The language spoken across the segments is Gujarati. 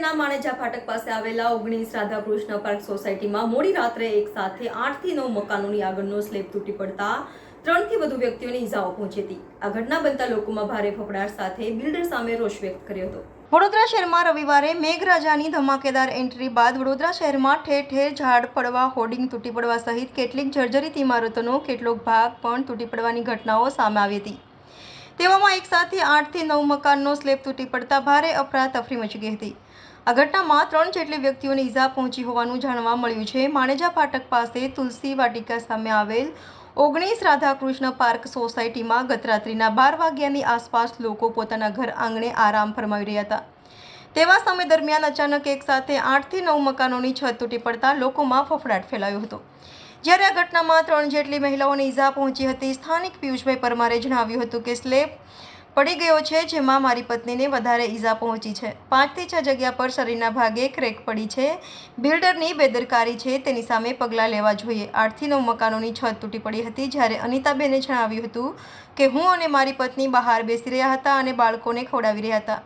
શહેરના માણેજા ફાટક પાસે આવેલા 19 રાધાકૃષ્ણ પાર્ક સોસાયટીમાં મોડી રાત્રે એક સાથે 8 થી 9 મકાનોની આગળનો સ્લેબ તૂટી પડતા 3 થી વધુ વ્યક્તિઓને ઈજાઓ પહોંચી હતી। આ ઘટના બનતા લોકોમાં ભારે ફફડાટ સાથે બિલ્ડર સામે રોષ વ્યક્ત કર્યો હતો। વડોદરા શહેરમાં રવિવારે મેઘરાજાની ધમાકેદાર એન્ટ્રી બાદ વડોદરા શહેરમાં ઠેર ઠેર ઝાડ પડવા, હોર્ડિંગ તૂટી પડવા સહિત કેટલીક જર્જરિત ઇમારતોનો કેટલોક ભાગ પણ તૂટી પડવાની ઘટનાઓ સામે આવી હતી। તેવામાં એક સાથે 8 થી 9 મકાનનો સ્લેબ તૂટી પડતા ભારે અફરાતફરી મચી ગઈ હતી। આ ઘટનામાં 3 જેટલી વ્યક્તિઓને ઈજા પહોંચી હોવાનું જાણવા મળ્યું છે। માણેજા ફાટક પાસે તુલસી વાટિકા સામે આવેલ 19 રાધાકૃષ્ણ પાર્ક સોસાયટીમાં ગત રાત્રિના 12 વાગ્યાની આસપાસ લોકો પોતાના ઘર આંગણે આરામ ફરમાવી રહ્યા હતા। તેવા સમય દરમિયાન અચાનક એક સાથે 8 થી 9 મકાનોની છત તૂટી પડતા લોકોમાં ફફડાટ ફેલાયો હતો। જ્યારે આ ઘટનામાં 3 જેટલી મહિલાઓને ઈજા પહોંચી હતી। સ્થાનિક પિયુષભાઈ પરમારે જણાવ્યું હતું કે સ્લેબ પડી ગયો છે, જેમાં મારી પત્નીને વધારે ઈજા પહોંચી છે। 5 થી 6 જગ્યા પર શરીરના ભાગે ક્રેક પડી છે। બિલ્ડરની બેદરકારી છે, તેની સામે પગલાં લેવા જોઈએ। 8 થી 9 મકાનોની છત તૂટી પડી હતી। જ્યારે અનિતાબેને જણાવ્યું હતું કે હું અને મારી પત્ની બહાર બેસી રહ્યા હતા અને બાળકોને ખવડાવી રહ્યા હતા।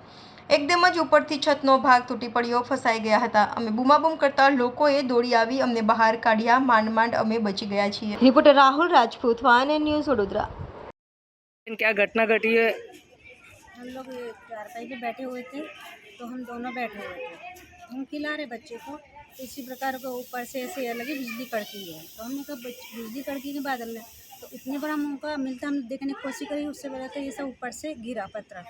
એકદમ જ ઉપરથી છતનો ભાગ તૂટી પડ્યો, ફસાઈ ગયા હતા। અમે બૂમાબૂમ કરતા લોકોએ દોડી આવી અમને બહાર કાઢ્યા। માંડ અમે बच गया છીએ। Reporter Rahul Rajput, one news Vadodara. क्या घटना घटी है? हम लोग चारपाई पे बैठे हुए थे, तो हम दोनों बैठे हुए थे। हम खिला रहे बच्चे को, इसी प्रकार को ऊपर से ऐसे लगी बिजली कड़की है। तो हमने कहा बिजली कड़की के बादल में तो इतने बड़ा मौका मिलता, हम देखने की कोशिश करी। उससे पहले तो ये सब ऊपर से गिरा पत्थर,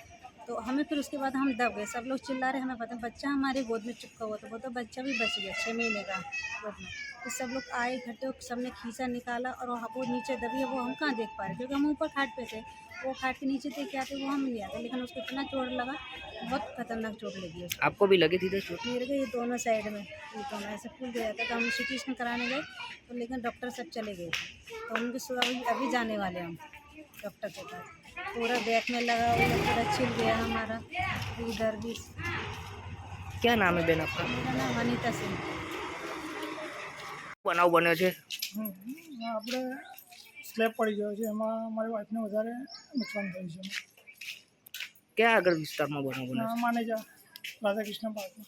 तो हमें फिर उसके बाद हम दब गए। सब लोग चिल्ला रहे, हमें पता बच्चा हमारे गोद में चिपका हुआ था। वो तो बच्चा भी बच गया 6 महीने का गोद में। तो सब लोग आए इकट्ठे, सबने खींचा निकाला और वो नीचे दबी है। वो हम कहाँ देख पा रहे, क्योंकि हम ऊपर खाट पे थे। वो खाट के नीचे देख के आते, वो हम नहीं आते। लेकिन उसको इतना चोट लगा, बहुत खतरनाक चोट लगी उसको। आपको भी लगी थी तो चोट? मेरे को ये दोनों साइड में, ये दोनों ऐसे फूल गया था। तो हम सिटी स्कैन कराने गए, तो लेकिन डॉक्टर सब चले गए थे। तो उनके सुबह अभी जाने वाले हम डॉक्टर के पास। पूरा बैक में लगा हुआ, पूरा छिल गया हमारा, इधर भी। क्या नाम है बेन आपका? मेरा नाम अनीता सिंह। બનાવ બન્યો છે? આપણે સ્લેબ પડી ગયો છે, એમાં મારી વાઈફને વધારે નુકસાન થયું છે। ક્યાં આગળ વિસ્તારમાં બનાવ બન્યો છે? માનેજા રાધાકૃષ્ણ પાર્કમાં।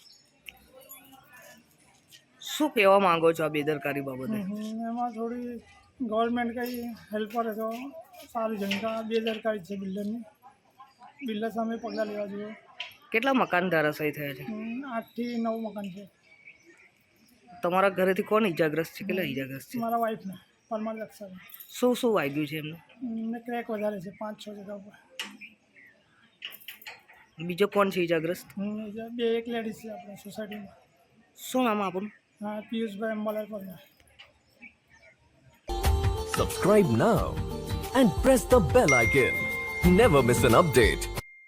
શું કહેવા માંગો છો આ બેદરકારી બાબતે? એમાં થોડી ગવર્મેન્ટ કંઈ હેલ્પ કરે તો સારું છે। કારણ કે બેદરકારી છે બિલ્ડરની, બિલ્ડર સામે પગલાં લેવા જોઈએ। કેટલા મકાન ધરાશાયી થયા છે? 8 થી 9 મકાન છે। તમારા ઘરેથી કોણ ઈજાગ્રસ્ત છે? કેટલા ઈજાગ્રસ્ત છે? મારા વાઈફને પરમાર લક્ષા શું શું વાગ્યું છે એમને? એમને ક્રેક વધારે છે 5-6 જગ્યા ઉપર। બીજો કોણ છે ઈજાગ્રસ્ત? બે એક લેડીઝ છે આપણે સોસાયટીમાં। શું નામ આપણું? હા, પિયુષભાઈ Ambalal Parmar. Subscribe now and press the bell icon. Never miss an update.